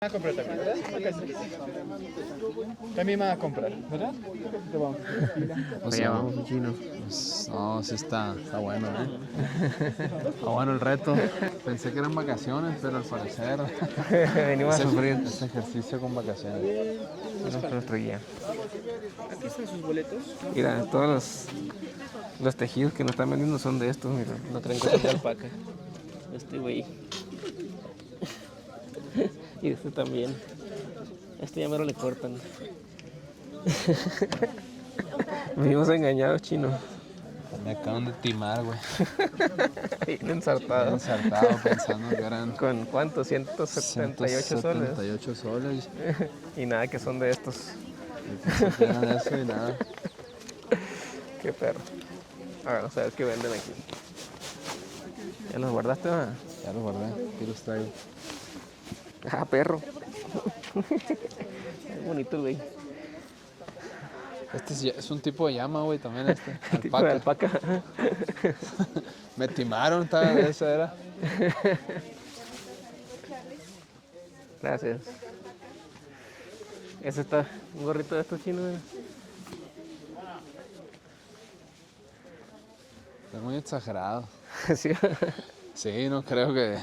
A comprar también, ¿verdad? También me van a comprar, ¿verdad? O sea, vamos, chino. Pues, no, sí está bueno, Está bueno el reto. Pensé que eran vacaciones, pero al parecer Venimos a sufrir. es ejercicio con vacaciones. Es nuestro guía. Aquí están sus boletos. Mira, todos los tejidos que nos están vendiendo son de estos, mira. No traen cosas de alpaca. Este güey. Y este también. Este ya mero le cortan. Vivimos engañados, chino. Me acaban de timar, güey. Bien ensartado. Ensartado pensando que eran ¿Con cuánto? 178 soles. 178 soles. Y nada, que son de estos. Y pensé que eran eso y nada. Qué perro. A ver, vamos a ver qué venden aquí. ¿Ya los guardaste, va? Ya los guardé, aquí los traigo. Ah, perro. Qué bonito el güey. Este es un tipo de llama, güey, también este. Tipo de alpaca. Me timaron, esa era. Gracias. Ese está, un gorrito de estos chinos. Es muy exagerado. Sí. Sí, no creo que...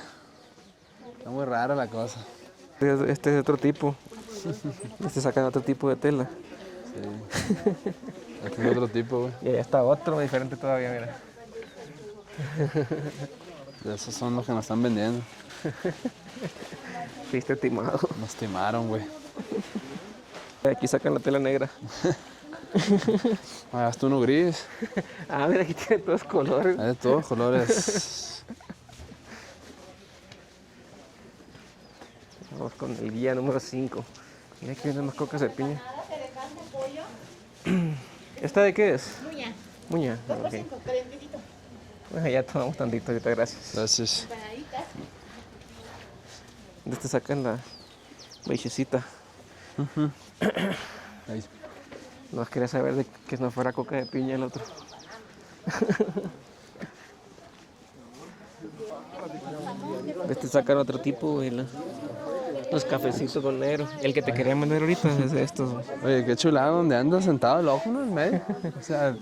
Está muy rara la cosa. Este es otro tipo. Este sacan otro tipo de tela. Sí. Este es otro tipo, güey. Y allá está otro diferente todavía, mira. Esos son los que nos están vendiendo. Fuiste timado. Nos timaron, güey. Aquí sacan la tela negra. Hasta uno gris. Ah, mira, aquí tiene todos colores. Hay de todos colores. Vamos con el guía número 5. Mira, aquí vienen más cocas de piña. ¿Esta de qué es? Muña. Muña. 2 por Ok. 5, calentito. Bueno, ya tomamos tantito ahorita, gracias. Gracias. Empanaditas. De este sacan la lechucita. Ahí. No quería saber de que no fuera coca de piña el otro. De este sacan otro tipo, güey, los cafecitos con negro. El que te quería vender ahorita es de estos, güey. Oye, qué chulada donde andas sentado el ojo, ¿no? En medio. O sea,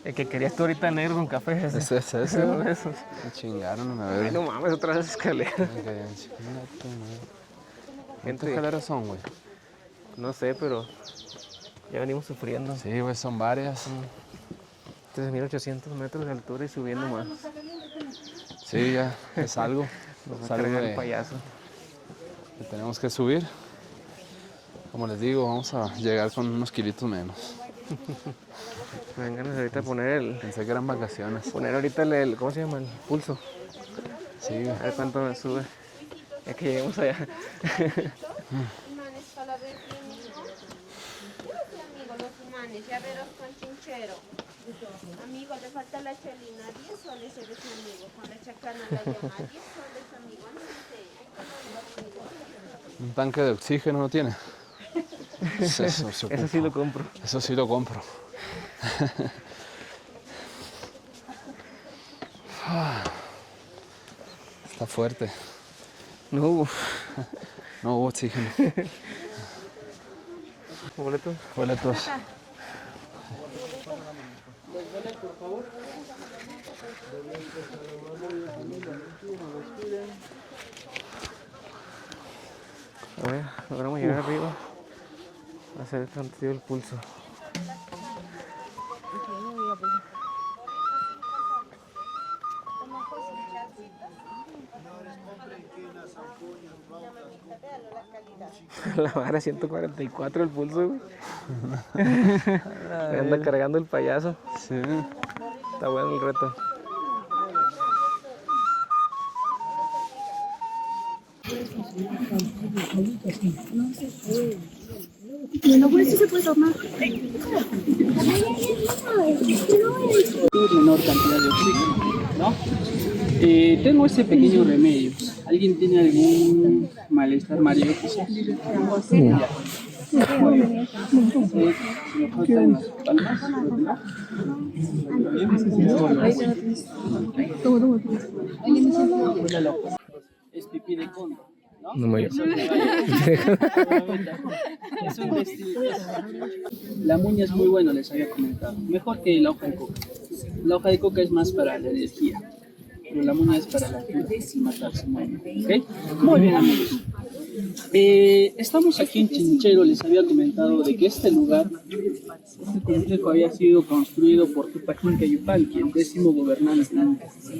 El que querías tú ahorita negro con café. es ese, Uno ¿no? de esos. Me chingaron, a Ay, ver. no mames, otra vez escalera. ¿Cuántas escaleras son, güey? No sé, pero ya venimos sufriendo. Sí, güey, son varias. 3.800 metros de altura y subiendo más. Sí, ya, es algo. Nos Es va a algo cargar el de- payaso. que tenemos que subir. Como les digo, vamos a llegar con unos kilitos menos. Me dan ganas de ahorita poner Pensé que eran vacaciones. ahorita ¿cómo se llama? El pulso. Sí, güey. A ver cuánto me sube. Ya que lleguemos allá. Imanes para ver clínico. Sí, amigo, los imanes. Llaveros con chinchero. Amigo, le falta la chelina. 10 soles eres mi amigo. Con la chacana la llama. 10 soles, amigo. No sé. Un tanque de oxígeno no tiene. Eso, Eso sí lo compro. Eso sí lo compro. Está fuerte. No hubo. No hubo oxígeno. Boleto. Boletos. A ver, logramos llegar arriba. A hacer el sentido del pulso. La vara 144 el pulso, güey. Me anda cargando el payaso. Sí. Está bueno el reto. No, por eso se puede tomar. Menor cantidad de oxígeno, ¿no? Tengo ese pequeño remedio. ¿Alguien tiene algún malestar mareo quizás? Ya. Muy bien. ¿Me faltan las palmas? Es pipí de cóndor, ¿no? No me Es un destino. La muña es muy buena, les había comentado. Mejor que la hoja de coca. La hoja de coca es más para la energía, pero la muña es para la cura y matarse. ¿Okay? Muy bien, amigos. Estamos aquí en Chinchero. Les había comentado de que este lugar, este complejo había sido construido por Tupac Inca Yupanqui, el 10º gobernante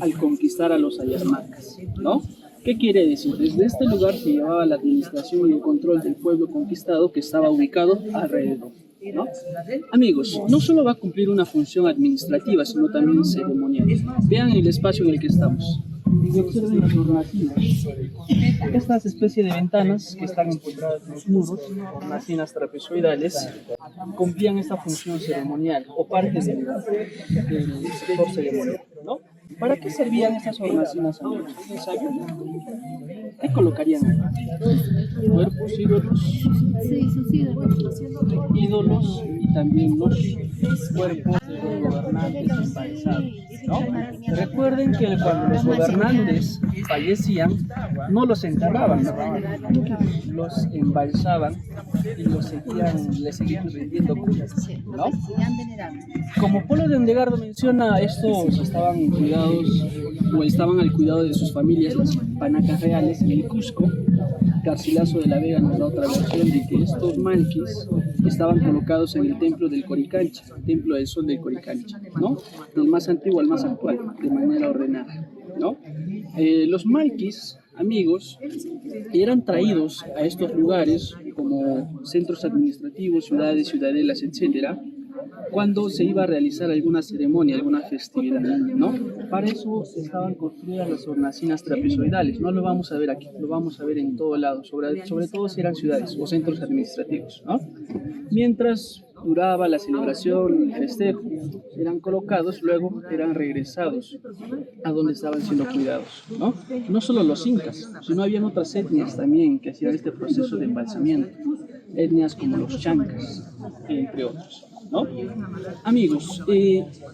al conquistar a los ayarmacas, ¿no? ¿Qué quiere decir? Desde este lugar se llevaba la administración y el control del pueblo conquistado que estaba ubicado alrededor, ¿no? Amigos, no solo va a cumplir una función administrativa, sino también ceremonial. Vean el espacio en el que estamos. Y observen las hornacinas. Estas especies de ventanas que están empotradas en los muros, hornacinas trapezoidales, cumplían esta función ceremonial o partes del sector ceremonial, ¿no? ¿Para qué servían estas hornacinas, amigos? ¿Ustedes saben? ¿Qué colocarían ahí? Cuerpos, ídolos y también los cuerpos de los gobernantes embalsados, ¿no? Recuerden que cuando los gobernantes fallecían, no los enterraban, los embalsaban y les seguían rindiendo culto, ¿no? Como Polo de Ondegardo menciona, estos estaban cuidados o estaban al cuidado de sus familias, las panacas reales en el Cusco. Garcilaso de la Vega nos da otra versión de que estos malquis estaban colocados en el templo del Coricancha, el templo del sol del Coricancha, ¿no? Del más antiguo al más actual, de manera ordenada, ¿no? Los malquis, amigos, eran traídos a estos lugares como centros administrativos, ciudades, ciudadelas, etcétera, cuando se iba a realizar alguna ceremonia, alguna festividad, ¿no? Para eso estaban construidas las hornacinas trapezoidales. No lo vamos a ver aquí, lo vamos a ver en todo lado, sobre todo si eran ciudades o centros administrativos, ¿no? Mientras duraba la celebración, el festejo, eran colocados, luego eran regresados a donde estaban siendo cuidados, ¿no? No solo los incas, sino habían otras etnias también que hacían este proceso de embalsamiento, etnias como los chancas, entre otros, ¿no? Amigos,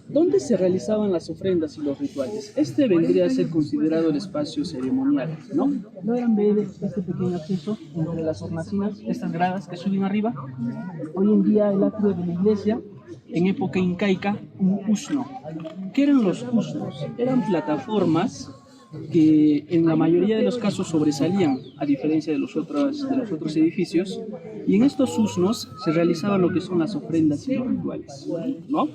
¿dónde se realizaban las ofrendas y los rituales? Este vendría a ser considerado el espacio ceremonial, ¿no? ¿Logran ver este pequeño acceso entre las hornacinas, estas gradas que suben arriba? Hoy en día el atrio de la iglesia, en época incaica, un usno. ¿Qué eran los usnos? Eran plataformas que en la mayoría de los casos sobresalían, a diferencia de los otros edificios, y en estos usnos se realizaban lo que son las ofrendas y los rituales, ¿no?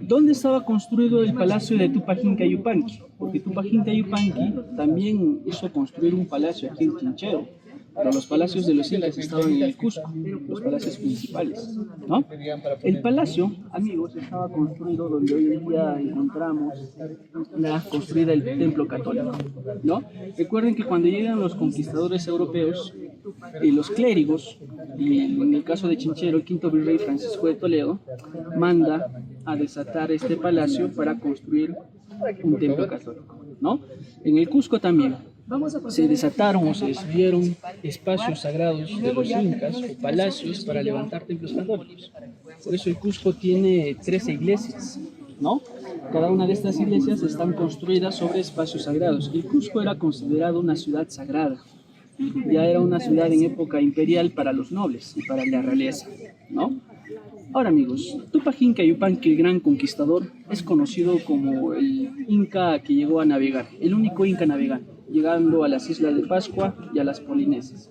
¿Dónde estaba construido el palacio de Tupac Inca Yupanqui? Porque Tupac Inca Yupanqui también hizo construir un palacio aquí en Chinchero, pero los palacios de los incas estaban en el Cusco, los palacios principales, ¿no? El palacio, amigos, estaba construido donde hoy en día encontramos construida el templo católico, ¿no? Recuerden que cuando llegan los conquistadores europeos, los clérigos, y en el caso de Chinchero, el quinto virrey Francisco de Toledo, manda a desatar este palacio para construir un templo católico, ¿no? En el Cusco también se desataron o se destruyeron espacios sagrados de los incas o palacios para levantar templos católicos. Por eso el Cusco tiene 13 iglesias, ¿no? Cada una de estas iglesias están construidas sobre espacios sagrados. El Cusco era considerado una ciudad sagrada. Ya era una ciudad en época imperial para los nobles y para la realeza, ¿no? Ahora, amigos, Tupac Inca Yupanqui, el gran conquistador, es conocido como el inca que llegó a navegar, el único inca navegante, llegando a las Islas de Pascua y a las Polinesias.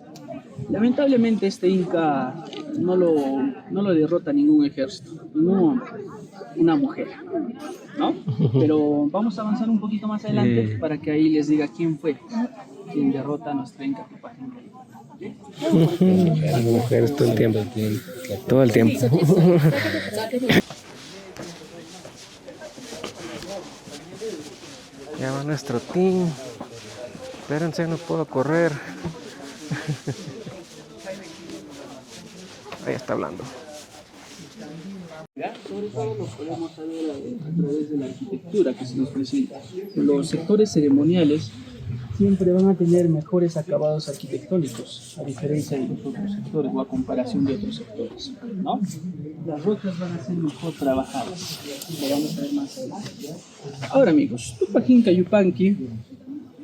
Lamentablemente este inca no lo derrota ningún ejército, no una mujer, ¿no? Pero vamos a avanzar un poquito más adelante para que ahí les diga quién fue quien derrota a nuestra inca Tupac Inca. Las mujeres todo el tiempo. Todo el tiempo. Ya va nuestro team. Espérense, no puedo correr. Ahí está hablando. Sobre todo lo podemos saber a través de la arquitectura que se nos presenta. Los sectores ceremoniales siempre van a tener mejores acabados arquitectónicos, a diferencia de los otros sectores o a comparación de otros sectores, ¿no? Las rocas van a ser mejor trabajadas, lo vamos a ver más adelante. Ahora, amigos, Tupac Inca Yupanqui,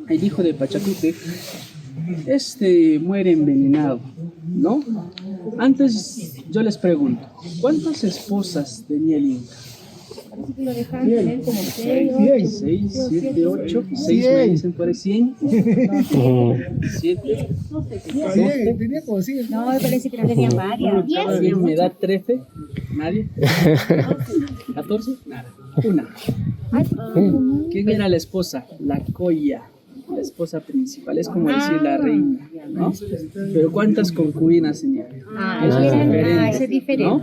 el hijo de Pachacútec, muere envenenado, ¿no? Antes yo les pregunto, ¿cuántas esposas tenía el Inca? 6, 7, 8, 6 me dicen por ahí, 100, 7, Tenía como 100. No, me parece que no tenían varias. ¿Alguien me da 13? ¿Nadie? 14, nada, una. ¿Quién era la esposa? La Coya, la esposa principal, es como decir la reina, ¿no? Pero ¿cuántas concubinas tenía? Eso es diferente. ¿no?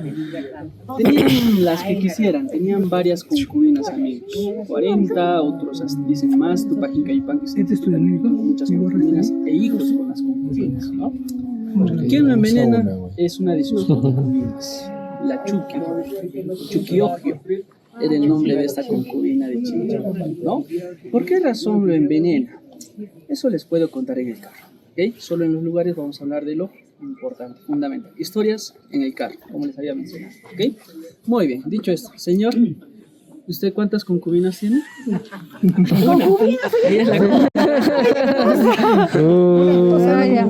Tenían las que quisieran, tenían varias concubinas, amigos. 40, otros dicen más, Tupac Incaipan, que muchas concubinas e hijos con las concubinas, ¿no? ¿Quién lo envenena? Es una de sus concubinas, la Chuqui, Chuquiogio. Era el nombre de esta concubina de Chincha, ¿no? ¿Por qué razón lo envenena? Eso les puedo contar en el carro, ¿ok? Solo en los lugares vamos a hablar de lo importante, fundamental. Historias en el carro, como les había mencionado, ¿ok? Muy bien, dicho esto, señor, ¿usted cuántas concubinas tiene? Una. Ella es la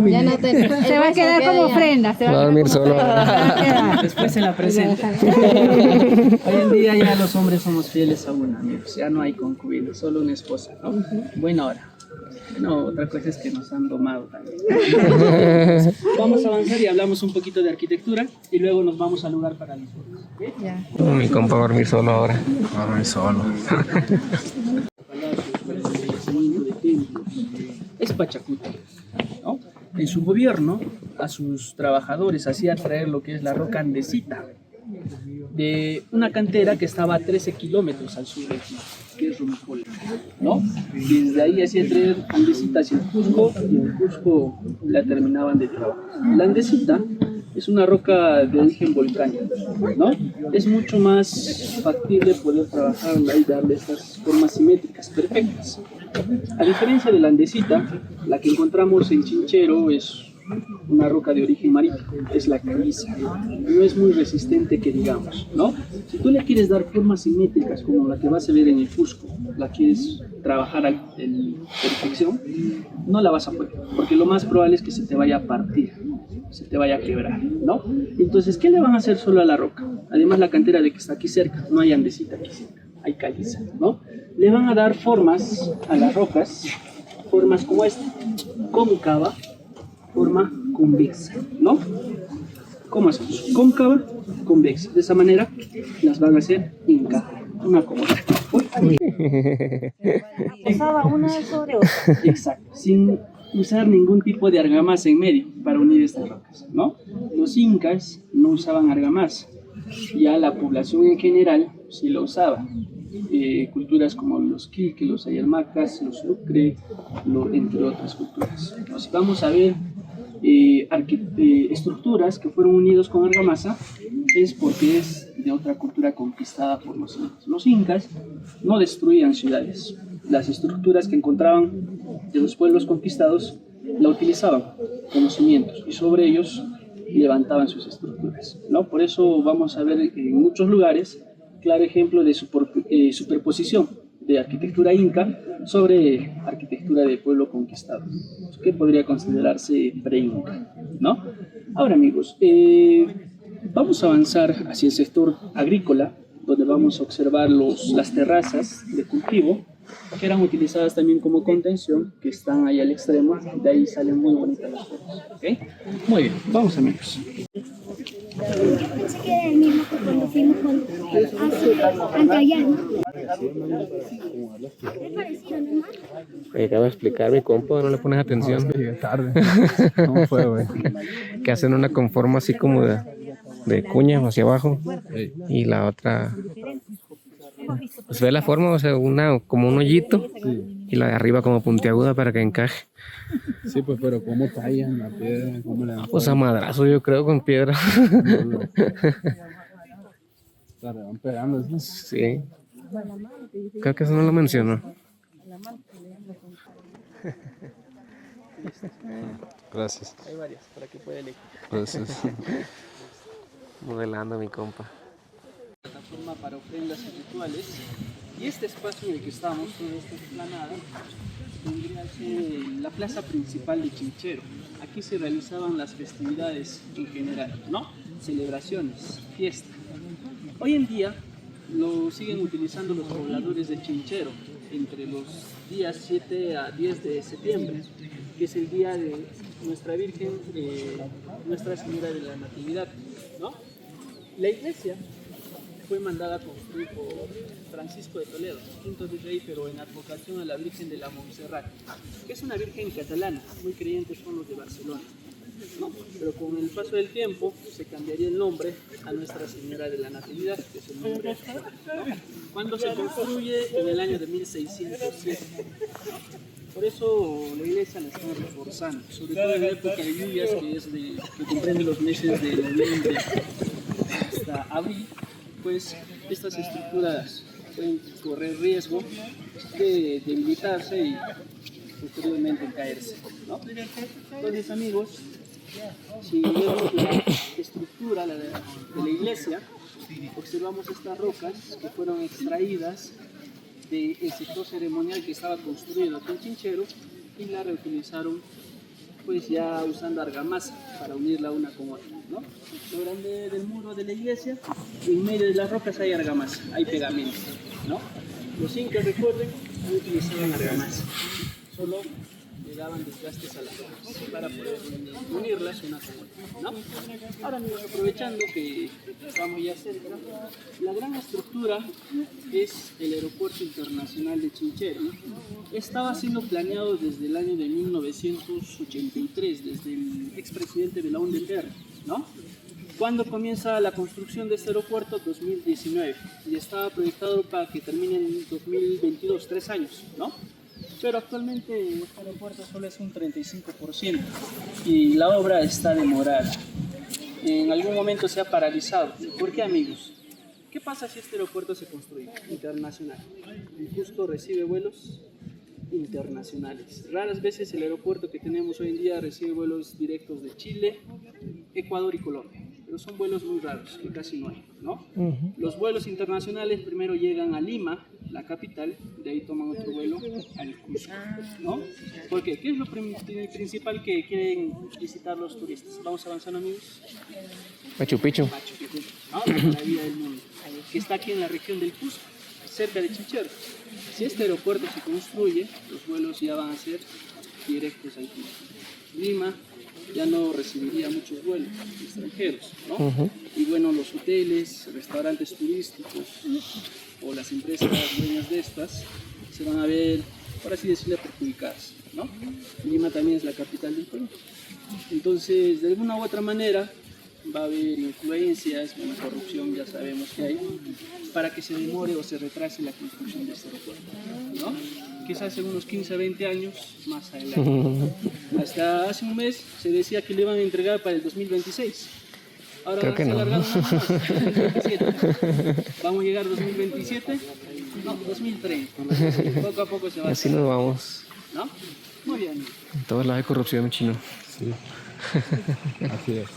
Ya no te... Se va a quedar como ofrenda. Se va a dormir solo. Después se la presenta. Hoy en día ya los hombres somos fieles a una, amigos. Ya no hay concubinas, solo una esposa, ¿no? Buena hora. No, otra cosa es que nos han domado también. Vamos a avanzar y hablamos un poquito de arquitectura y luego nos vamos al lugar para las fotos. ¿Okay? Mi compa va a dormir solo ahora. Va a dormir solo. Es Pachacuti, ¿no? En su gobierno a sus trabajadores hacía traer lo que es la roca andesita de una cantera que estaba a 13 kilómetros al sur de aquí, que es Rumipol, ¿no? Desde ahí hacía traer andesita hacia el Cusco y en Cusco la terminaban de trabajar. La andesita es una roca de origen volcánico, ¿no? Es mucho más factible poder trabajarla y darle estas formas simétricas perfectas. A diferencia de la andesita, la que encontramos en Chinchero es una roca de origen marítimo, es la caliza. No es muy resistente que digamos, ¿no? Si tú le quieres dar formas simétricas como la que vas a ver en el Cusco, la quieres trabajar en perfección, no la vas a poder, porque lo más probable es que se te vaya a partir, se te vaya a quebrar, ¿no? Entonces, ¿qué le van a hacer solo a la roca? Además, la cantera de que está aquí cerca, no hay andesita aquí cerca, hay caliza, ¿no? Le van a dar formas a las rocas, formas como esta, cóncava, forma convexa, ¿no? ¿Cómo hacemos? Cóncava, convexa. De esa manera las van a hacer Inca, una como esta. Posaba una sobre otra. Exacto, sin usar ningún tipo de argamasa en medio para unir estas rocas, ¿no? Los incas no usaban argamasa, ya la población en general sí lo usaba. Culturas como los Quilque, los Ayalmacas, los Lucre, entre otras culturas. Entonces, vamos a ver estructuras que fueron unidos con argamasa, es porque es de otra cultura conquistada por los incas. Los incas no destruían ciudades, las estructuras que encontraban de los pueblos conquistados la utilizaban como cimientos y sobre ellos levantaban sus estructuras, ¿no? Por eso vamos a ver en muchos lugares claro ejemplo de superposición de arquitectura inca sobre arquitectura de pueblo conquistado, que podría considerarse pre-inca, ¿no? Ahora, amigos, vamos a avanzar hacia el sector agrícola, donde vamos a observar las terrazas de cultivo, que eran utilizadas también como contención, que están ahí al extremo, de ahí salen muy bonitas las fotos, ¿ok? Muy bien, vamos amigos. Parece que era el mismo que cuando fuimos con Antallano. Es parecido, ¿no? Oye, acabo de explicar mi compa, no le pones atención. Llegué tarde. ¿Cómo fue, güey? Que hacen una con forma así como de cuña hacia abajo y la otra, pues ve la forma, o sea, una como un hoyito y la de arriba como puntiaguda para que encaje. Sí, pues, pero ¿cómo tallan la piedra? ¿Cómo le dan? Pues a madrazo yo creo con piedra. La van pegando, ¿sí? Sí. Creo que eso no lo mencionó. Gracias. Hay varias para que pueda elegir. Gracias. Modelando mi compa. Plataforma para ofrendas y rituales. Y este espacio en el que estamos, toda esta explanada, vendría a ser la plaza principal de Chinchero. Aquí se realizaban las festividades en general, ¿no? Celebraciones, fiestas. Hoy en día lo siguen utilizando los pobladores de Chinchero entre los días 7 a 10 de septiembre, que es el día de nuestra Virgen, Nuestra Señora de la Natividad, ¿no? La iglesia fue mandada a construir por Francisco de Toledo, quinto de rey, pero en advocación a la Virgen de la Montserrat, que es una virgen catalana, muy creyentes son los de Barcelona, ¿no? Pero con el paso del tiempo se cambiaría el nombre a Nuestra Señora de la Natividad, que es el nombre actual, ¿no? Cuando se construye en el año de 1607. Por eso la iglesia la están reforzando, sobre todo en la época de lluvias, que comprende los meses de noviembre hasta abril, pues estas estructuras pueden correr riesgo de debilitarse y posteriormente caerse, ¿no? Entonces, amigos, si vemos la estructura de la iglesia, observamos estas rocas que fueron extraídas del sector ceremonial que estaba construido aquí en Chinchero y la reutilizaron pues ya usando argamasa para unirla una con otra, ¿no? Lo grande del muro de la iglesia, en medio de las rocas hay argamasa, hay pegamento, ¿no? Los incas, recuerden, no utilizaban argamasa, solo le daban desgastes a las rocas para poder unirlas una con otra, ¿no? Ahora, amigos, aprovechando que estamos ya cerca, la gran estructura es el Aeropuerto Internacional de Chinchero. Estaba siendo planeado desde el año de 1983, desde el expresidente Belaúnde Terry, ¿no? ¿Cuándo comienza la construcción de este aeropuerto? 2019, y estaba proyectado para que termine en 2022, 3 años, ¿no? Pero actualmente este aeropuerto solo es un 35% y la obra está demorada. En algún momento se ha paralizado. ¿Por qué, amigos? ¿Qué pasa si este aeropuerto se construye internacional? El Cusco recibe vuelos internacionales. Raras veces el aeropuerto que tenemos hoy en día recibe vuelos directos de Chile, Ecuador y Colombia, pero son vuelos muy raros, que casi no hay, ¿no? Los vuelos internacionales primero llegan a Lima, la capital, de ahí toman otro vuelo al Cusco, ¿no? ¿Por qué? ¿Qué es lo principal que quieren visitar los turistas? Vamos avanzando, amigos. Machu Picchu. Machu Picchu, ¿no? La maravilla del mundo, que está aquí en la región del Cusco, cerca de Chinchero. Si este aeropuerto se construye, los vuelos ya van a ser directos al Cusco. Lima ya no recibiría muchos vuelos extranjeros, ¿no? Y bueno, los hoteles, restaurantes turísticos o las empresas dueñas de estas se van a ver, por así decirlo, perjudicadas, ¿no? Lima también es la capital del Perú. Entonces, de alguna u otra manera, va a haber influencias, una corrupción, ya sabemos que hay, para que se demore o se retrase la construcción de este aeropuerto, ¿no? Quizás en unos 15 a 20 años más adelante. Hasta hace un mes se decía que lo iban a entregar para el 2026. Ahora creo que se no. alargaron más, 2027. Vamos a llegar 2027, no, 2030. Poco a poco se va a Así hacer, nos vamos. ¿no? Muy bien. En todos lados hay corrupción, chino. Sí. Así es.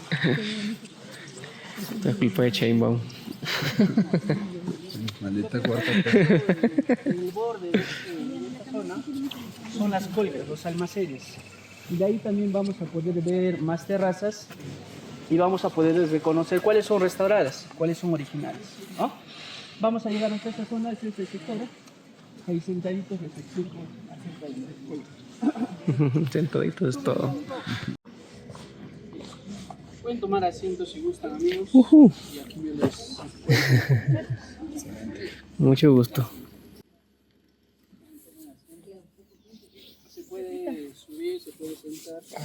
Es culpa de Chainbaum. Maldita cuarta. En el borde de esta zona son las colgas, los almacenes. Y de ahí también vamos a poder ver más terrazas y vamos a poder reconocer cuáles son restauradas, cuáles son originales, ¿no? Vamos a llegar hasta esta zona, este es el sector. Ahí sentaditos les explico acerca del juego. Sentadito es todo. Pueden tomar asiento si gustan, amigos. Y aquí yo les... Mucho gusto. Se puede subir, se puede sentar, se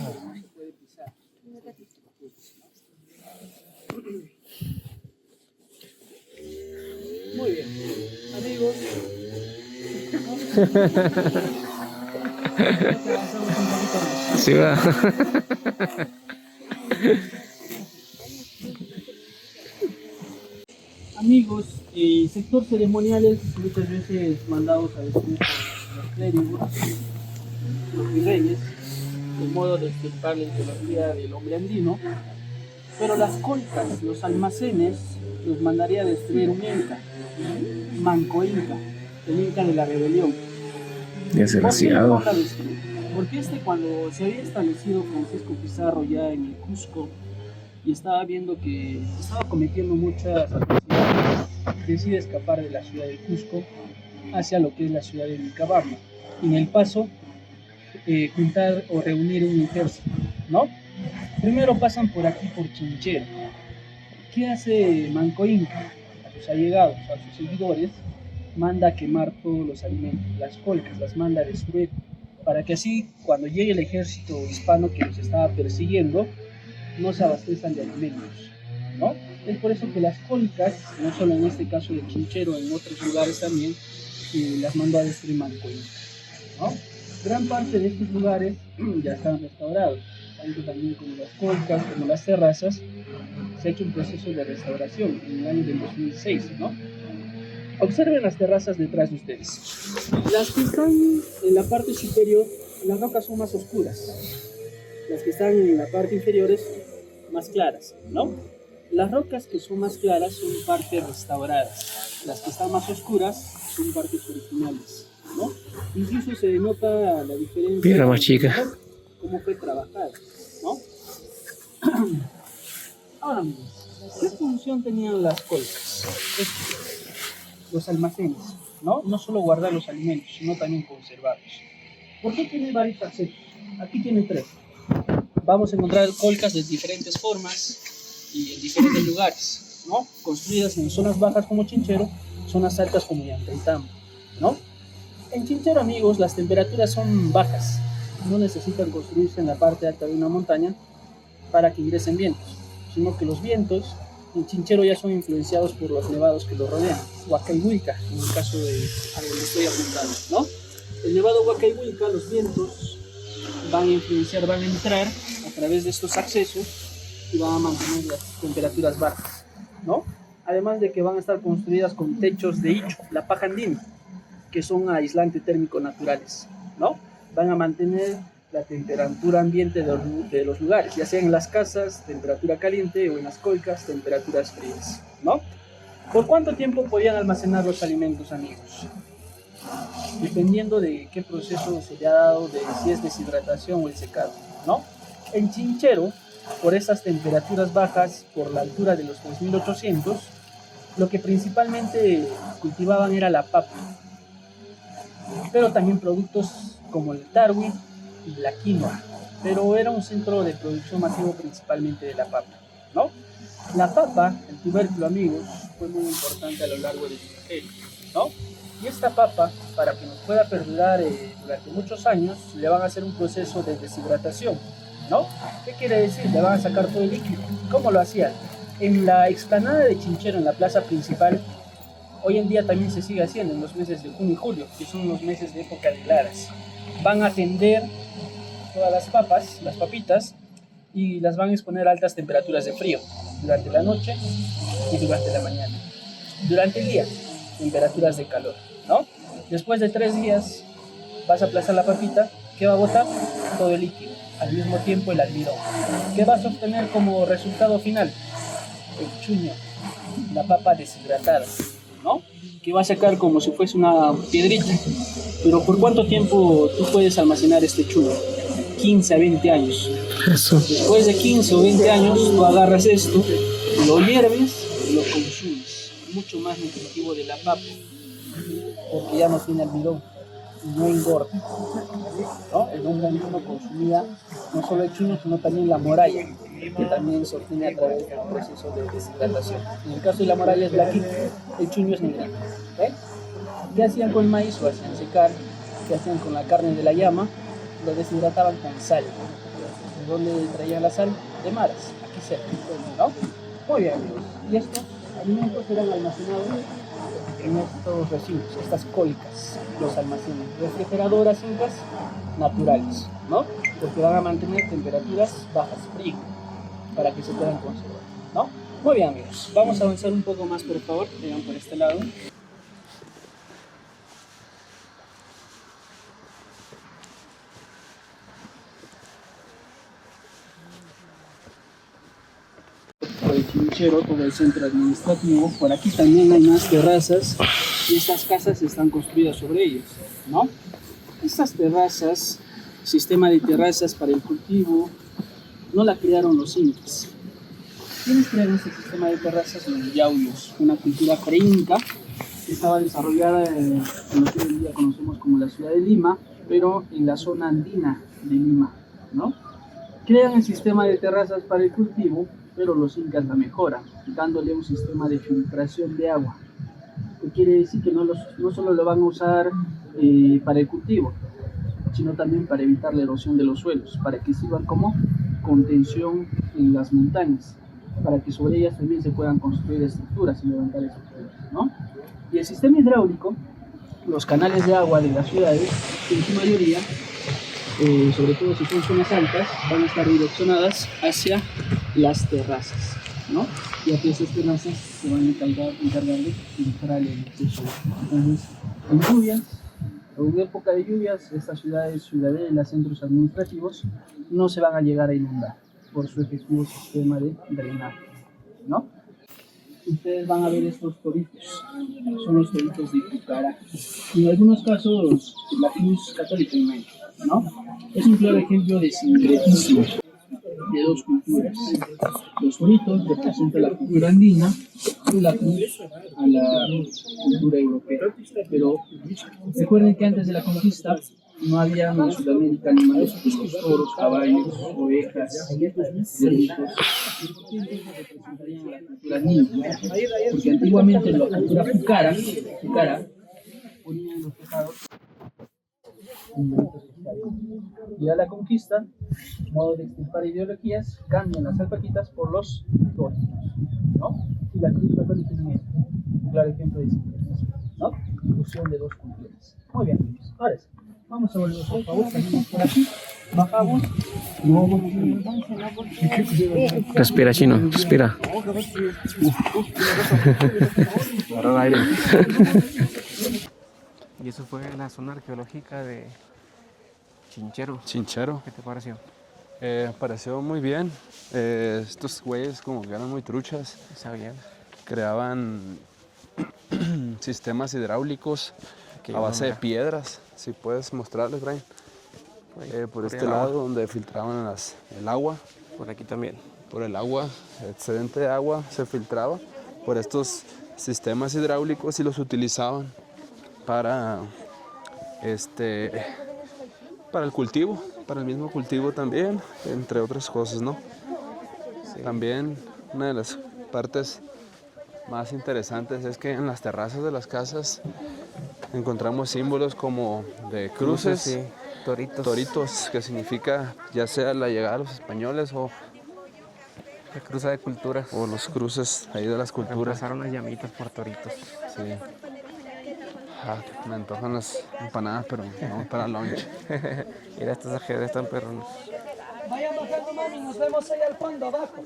puede pisar. Muy bien, amigos. Así va. Amigos, sector ceremoniales muchas veces mandados a decir los clérigos, los virreyes, de modo de explicar la ideología del hombre andino, pero las colcas, los almacenes, los mandaría a destruir un inca, Manco Inca, el inca de la rebelión. Desgraciado. Porque cuando se había establecido Francisco Pizarro ya en el Cusco y estaba viendo que estaba cometiendo muchas atrocidades, decide escapar de la ciudad de Cusco hacia lo que es la ciudad de Vilcabamba. Y en el paso, juntar o reunir un ejército, ¿no? Primero pasan por aquí, por Chinchero. ¿Qué hace Manco Inca? A sus allegados, a sus seguidores, manda a quemar todos los alimentos, las colcas, las manda a destruir, para que así, cuando llegue el ejército hispano que los estaba persiguiendo, no se abastezcan de alimentos, ¿no? Es por eso que las colcas, no solo en este caso de Chinchero, en otros lugares también, las mandó a destruir Manco Inca, ¿no? Gran parte de estos lugares ya están restaurados, tanto también como las colcas, como las terrazas. Se ha hecho un proceso de restauración en el año del 2006, ¿no? Observen las terrazas detrás de ustedes. Las que están en la parte superior, las rocas son más oscuras. Las que están en la parte inferior es más claras, ¿no? Las rocas que son más claras son partes restauradas. Las que están más oscuras son partes originales, ¿no? Incluso se denota la diferencia. Piedra más chica. Cómo fue trabajada, ¿no? Ahora, ¿qué función tenían las colcas? Los almacenes, ¿no? No solo guardar los alimentos, sino también conservarlos. ¿Por qué tiene varios accesos? Aquí tiene 3. Vamos a encontrar colcas de diferentes formas y en diferentes lugares, ¿no? Construidas en zonas bajas como Chinchero, zonas altas como Llantaytambo, ¿no? En Chinchero, amigos, las temperaturas son bajas. No necesitan construirse en la parte alta de una montaña para que ingresen vientos, sino que los vientos en Chinchero ya son influenciados por los nevados que lo rodean, Huacaihuilca, en el caso de a donde estoy apuntando, ¿no? El nevado Huacaihuilca, los vientos van a influenciar, van a entrar a través de estos accesos y van a mantener las temperaturas bajas, ¿no? Además de que van a estar construidas con techos de icho, la paja andina, que son aislantes térmicos naturales, ¿no? Van a mantener la temperatura ambiente de los lugares, ya sea en las casas, temperatura caliente, o en las colcas, temperaturas frías, ¿no? ¿Por cuánto tiempo podían almacenar los alimentos, amigos? Dependiendo de qué proceso se le ha dado, de si es deshidratación o el secado, ¿no? En Chinchero, por esas temperaturas bajas, por la altura de los 3800, lo que principalmente cultivaban era la papa, pero también productos como el tarwi y la quinoa, pero era un centro de producción masivo principalmente de la papa, ¿no? La papa, el tubérculo, amigos, fue muy importante a lo largo del imperio, ¿no? Y esta papa, para que nos pueda perdurar durante muchos años, le van a hacer un proceso de deshidratación, ¿no? ¿Qué quiere decir? Le van a sacar todo el líquido. ¿Cómo lo hacían? En la explanada de Chinchero, en la plaza principal, hoy en día también se sigue haciendo en los meses de junio y julio, que son los meses de época de heladas. Van a tender todas las papas, las papitas, y las van a exponer a altas temperaturas de frío durante la noche y durante la mañana. Durante el día, temperaturas de calor, ¿no? Después de 3 días vas a aplastar la papita, ¿qué va a botar? Todo el líquido, al mismo tiempo el almidón. ¿Qué vas a obtener como resultado final? El chuño, la papa deshidratada, ¿no? Que va a sacar como si fuese una piedrita. Pero ¿por cuánto tiempo tú puedes almacenar este chuño? 15 a 20 años. Eso. Después de 15 o 20 años, tú agarras esto, lo hierves y lo consumes. Mucho más nutritivo de la papa, porque ya no tiene almidón y no engorda, ¿no? El hombre antiguo consumía no solo el chuño, sino también la moralla, que también se obtiene a través del proceso de deshidratación. En el caso de la moralla es blanquita, el chuño es negrito, ¿okay? ¿Qué hacían con el maíz? Lo hacían secar. ¿Qué hacían con la carne de la llama? Lo deshidrataban con sal. ¿De dónde traían la sal? De maras, aquí cerca, ¿no? Muy bien, amigos. Y estos alimentos eran almacenados en estos recintos, estas colcas, los almacenes, refrigeradoras incas naturales, ¿no? Porque van a mantener temperaturas bajas, frío, para que se puedan conservar, ¿no? Muy bien, amigos. Vamos a avanzar un poco más, por favor. Vengan por este lado. De Chinchero, todo el centro administrativo. Por aquí también hay más terrazas y estas casas están construidas sobre ellas, ¿no? estas terrazas, sistema de terrazas para el cultivo, no la crearon los incas. ¿Quiénes crearon este sistema de terrazas? Los yauyos, una cultura pre-inca que estaba desarrollada en lo que hoy en día conocemos como la ciudad de Lima, pero en la zona andina de Lima, ¿no? Crean el sistema de terrazas para el cultivo, pero los incas la mejoran, dándole un sistema de filtración de agua. Que quiere decir que no solo lo van a usar para el cultivo, sino también para evitar la erosión de los suelos, para que sirvan como contención en las montañas, para que sobre ellas también se puedan construir estructuras y levantar estructuras, ¿no? Y el sistema hidráulico, los canales de agua de las ciudades, en su mayoría, sobre todo si son zonas altas, van a estar direccionadas hacia las terrazas, ¿no? Ya que esas terrazas se van a encargar de filtrar el exceso. Entonces, en lluvias, o en época de lluvias, estas ciudades, ciudadelas, centros administrativos, no se van a llegar a inundar por su efectivo sistema de drenaje, ¿no? Ustedes van a ver estos toritos, son los toritos de Pucará. En algunos casos, la Cruz Católica en México, ¿no? Es un claro ejemplo de sincretismo de dos culturas. Los toritos representan la cultura andina y la cruz a la cultura europea. Pero recuerden que antes de la conquista no había en Sudamérica animales como toros, caballos, ovejas, cerditos. Representarían la cultura andina, porque antiguamente en la cultura Pucara ponían los tejados. Y a la conquista, modo de extirpar ideologías, cambian las alpaquitas por los toros, ¿no? Y la cruz católica es un claro ejemplo de sincretismo, ¿no? Fusión de dos culturas. Muy bien, amigos. Ahora sí, vamos a volver, por favor, salimos por aquí, bajamos. Respira, chino, respira. Agarrar aire. Y eso fue la zona arqueológica de Chinchero. Chinchero. ¿Qué te pareció? Pareció muy bien. Estos güeyes como que eran muy truchas. Está bien. Creaban sistemas hidráulicos a base de piedras. Si puedes mostrarles, Brian. Por este lado donde filtraban el agua. Por aquí también. Por el agua, excedente de agua se filtraba por estos sistemas hidráulicos y los utilizaban para el cultivo, para el mismo cultivo también, entre otras cosas, ¿no? Sí. También una de las partes más interesantes es que en las terrazas de las casas encontramos símbolos como de cruces, sí. toritos, que significa ya sea la llegada de los españoles o la cruza de culturas. O los cruces ahí de las culturas. Pasaron las llamitas por toritos. Sí. Me antojan las empanadas, pero no para lunch. Mira, estos ajedrez están perrones. Vayan bajando, mami, nos vemos allá al fondo, abajo.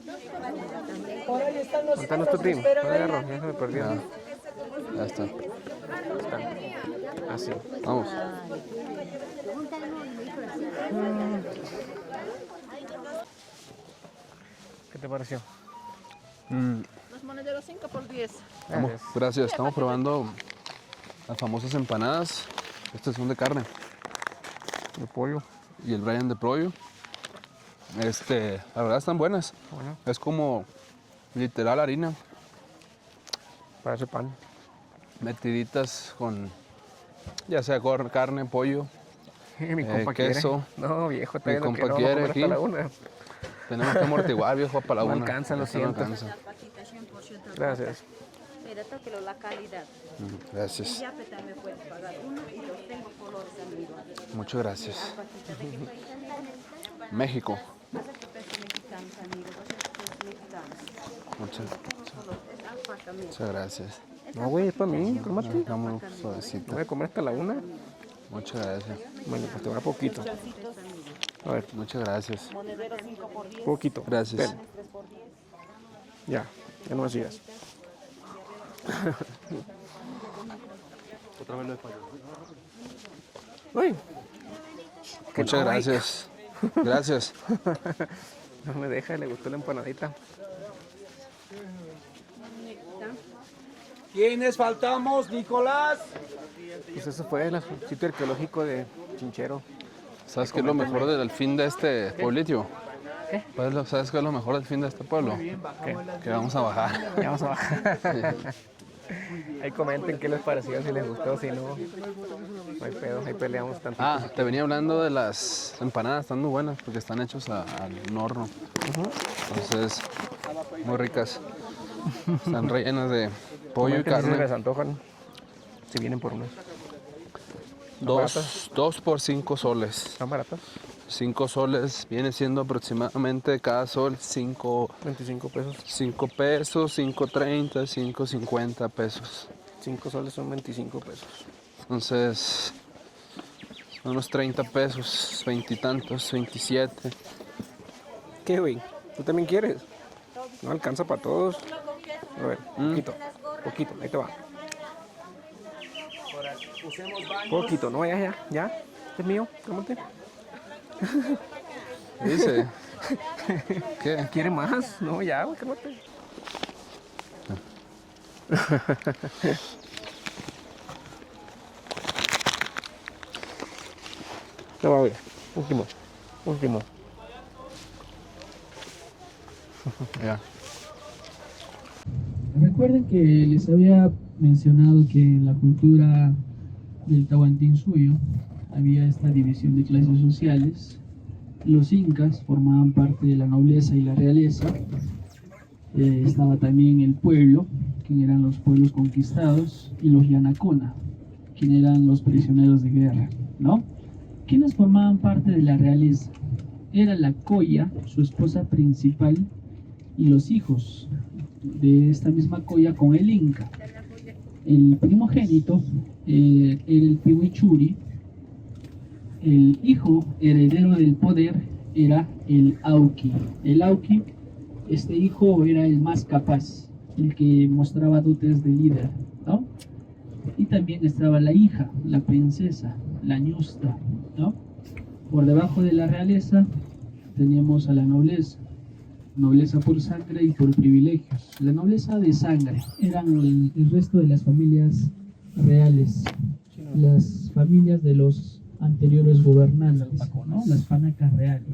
Por ahí están los ¿Dónde está tu primo? ¿Dónde agarró? Ya se me perdió. Ya está. Así. Vamos. ¿Qué te pareció? Los monederos 5 por 10. Gracias, estamos probando las famosas empanadas. Estas son de carne. De pollo. Y el Brian de pollo. La verdad están buenas. Bueno. Es como literal harina. Parece pan. Metiditas con ya sea carne, pollo, Mi compa queso. Quiere. No, viejo, Mi compa quiere aquí. Tenemos que amortiguar, viejo, para la No una. alcanza, lo siento. No alcanza. Gracias. Mira, tóquelo la calidad. Gracias. Y ya también puedes pagar uno y los tengo colores, amigo. Muchas gracias. México. Mexicanos, amigos, mexicanos. Muchas gracias. No, güey, es para mí, cálmate. Vamos suavecito. Voy a comer hasta la 1. Muchas gracias. Bueno, pues te va poquito. A ver, Muchas gracias. poquito. Gracias. Ven. Ya no me sigas. Otra vez lo de pollo. Uy. Muchas gracias. Gracias. No me deja, le gustó la empanadita. ¿Quiénes faltamos, Nicolás? Pues eso fue el sitio arqueológico de chinchero. ¿Sabes qué es lo mejor del fin de este pueblito? ¿Qué? ¿Sabes qué es lo mejor del fin de este pueblo? ¿Qué? Que vamos a bajar. Ya vamos a bajar. Ahí comenten qué les pareció, si les gustó, si no. No hay pedo, ahí peleamos tantito. Ah, te venía hablando de las empanadas, están muy buenas porque están hechos al horno. Entonces, muy ricas. Están rellenas de pollo y Comenten si se les carne. antojan, si vienen por unos. Dos por 5 soles. ¿Están baratas? 5 soles viene siendo aproximadamente cada sol 25 pesos. 5 pesos, 5.30, 5.50 pesos. 5 soles son 25 pesos. Entonces, son unos 30 pesos, 20 y tantos, 27. ¿Qué, güey? ¿Tú también quieres? No alcanza para todos. A ver, poquito, ahí te va. Poquito, no, ya. Este es mío, cálmate. Dice, ¿qué? ¿Quiere más? No, ya, güey, cálmate. No va, güey. Último. Ya. Recuerden que les había mencionado que en la cultura del Tahuantinsuyo había esta división de clases sociales. Los incas formaban parte de la nobleza y la realeza. Estaba también el pueblo, que eran los pueblos conquistados, y los yanacona, que eran los prisioneros de guerra, ¿no? ¿Quiénes formaban parte de la realeza? Era la coya, su esposa principal, y los hijos de esta misma coya con el inca. El primogénito era el Pihuichuri. El hijo heredero del poder era el Auqui. El Auqui, este hijo era el más capaz, el que mostraba dotes de líder, ¿no? Y también estaba la hija, la princesa, la ñusta, ¿no? Por debajo de la realeza teníamos a la nobleza por sangre y por privilegios. La nobleza de sangre eran el resto de las familias reales, las familias de los anteriores gobernantes, ¿no? Las panacas reales.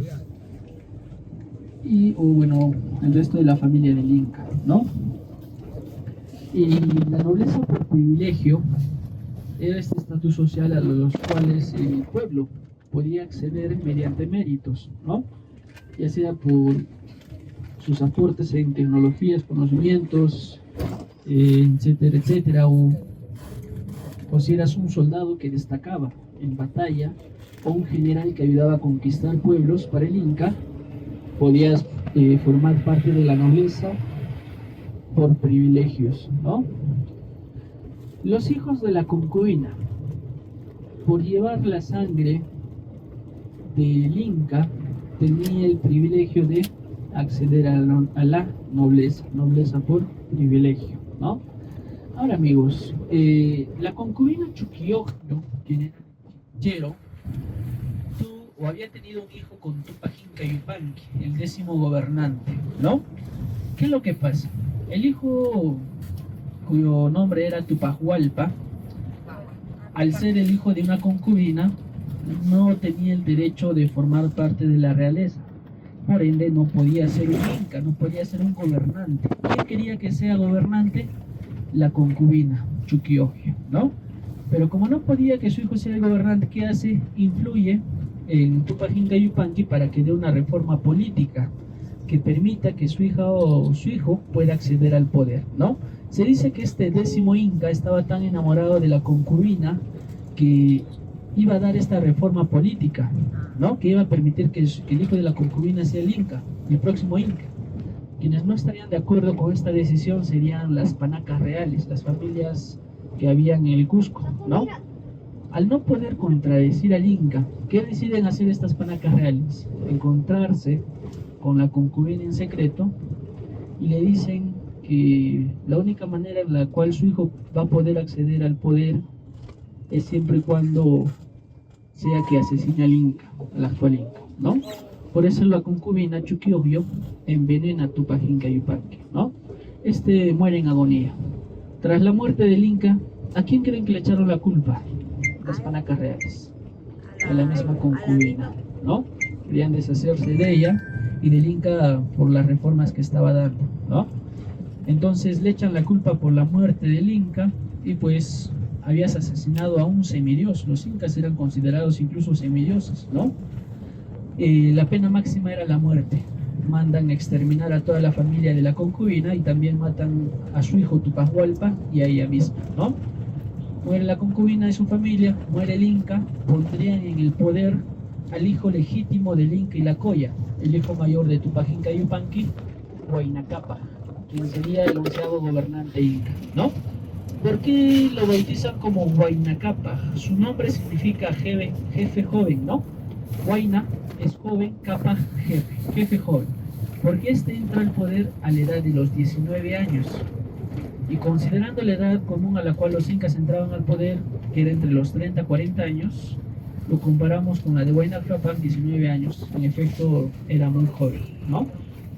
Y, el resto de la familia del Inca, ¿no? Y la nobleza por privilegio era este estatus social a los cuales el pueblo podía acceder mediante méritos, ¿no? Ya sea por sus aportes en tecnologías, conocimientos, etcétera, etcétera, o si eras un soldado que destacaba en batalla, o un general que ayudaba a conquistar pueblos para el Inca, podías formar parte de la nobleza por privilegios, ¿no? Los hijos de la concubina, por llevar la sangre del Inca, tenía el privilegio de acceder a la nobleza por privilegio, ¿no? Ahora, amigos, la concubina Chuquiojo, quien era chinchero, había tenido un hijo con Tupac Inca Yupanqui, el 10º gobernante, ¿no? ¿Qué es lo que pasa? El hijo, cuyo nombre era Tupac-Hualpa, al ser el hijo de una concubina, no tenía el derecho de formar parte de la realeza. Por ende, no podía ser un inca, no podía ser un gobernante. ¿Quién quería que sea gobernante? La concubina, Chuquioquio, ¿no? Pero como no podía que su hijo sea el gobernante, ¿qué hace? Influye en Tupac Inca Yupanqui para que dé una reforma política que permita que su hija o su hijo pueda acceder al poder, ¿no? Se dice que este 10º inca estaba tan enamorado de la concubina que iba a dar esta reforma política, ¿no? Que iba a permitir que el hijo de la concubina sea el inca, el próximo inca. Quienes no estarían de acuerdo con esta decisión serían las panacas reales, las familias que habían en el Cusco, ¿no? Al no poder contradecir al inca, ¿qué deciden hacer estas panacas reales? Encontrarse con la concubina en secreto y le dicen que la única manera en la cual su hijo va a poder acceder al poder es siempre y cuando sea que asesine al inca, al actual inca, ¿no? Por eso la concubina Chuquioquio envenena a Tupac Inca Yupanqui, ¿no? Este muere en agonía. Tras la muerte del inca, ¿a quién creen que le echaron la culpa? Las panacas reales. de la misma concubina, ¿no? Querían deshacerse de ella y del Inca por las reformas que estaba dando, ¿no? Entonces le echan la culpa por la muerte del Inca y pues habías asesinado a un semidios. Los incas eran considerados incluso semidioses, ¿no? La pena máxima era la muerte. Mandan exterminar a toda la familia de la concubina y también matan a su hijo Tupac Hualpa y a ella misma, ¿no? Muere la concubina y su familia, muere el Inca, pondrían en el poder al hijo legítimo del Inca y la Colla, el hijo mayor de Tupac Inca Yupanqui, Huayna Cápac, quien sería el 11º gobernante inca, ¿no? ¿Por qué lo bautizan como Huayna Cápac? Su nombre significa jefe joven, ¿no? Huayna es joven, Cápac jefe joven. Porque este entra al poder a la edad de los 19 años. Y considerando la edad común a la cual los incas entraban al poder, que era entre los 30 a 40 años, lo comparamos con la de Huayna Cápac, 19 años. En efecto, era muy joven, ¿no?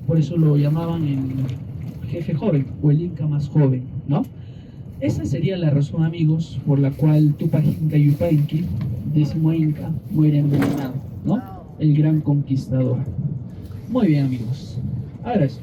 Por eso lo llamaban el jefe joven o el inca más joven, ¿no? Esa sería la razón, amigos, por la cual Tupac Inca Yupanqui, 10º Inca, muere envenenado, ¿no? El gran conquistador. Muy bien, amigos. Ahora sí.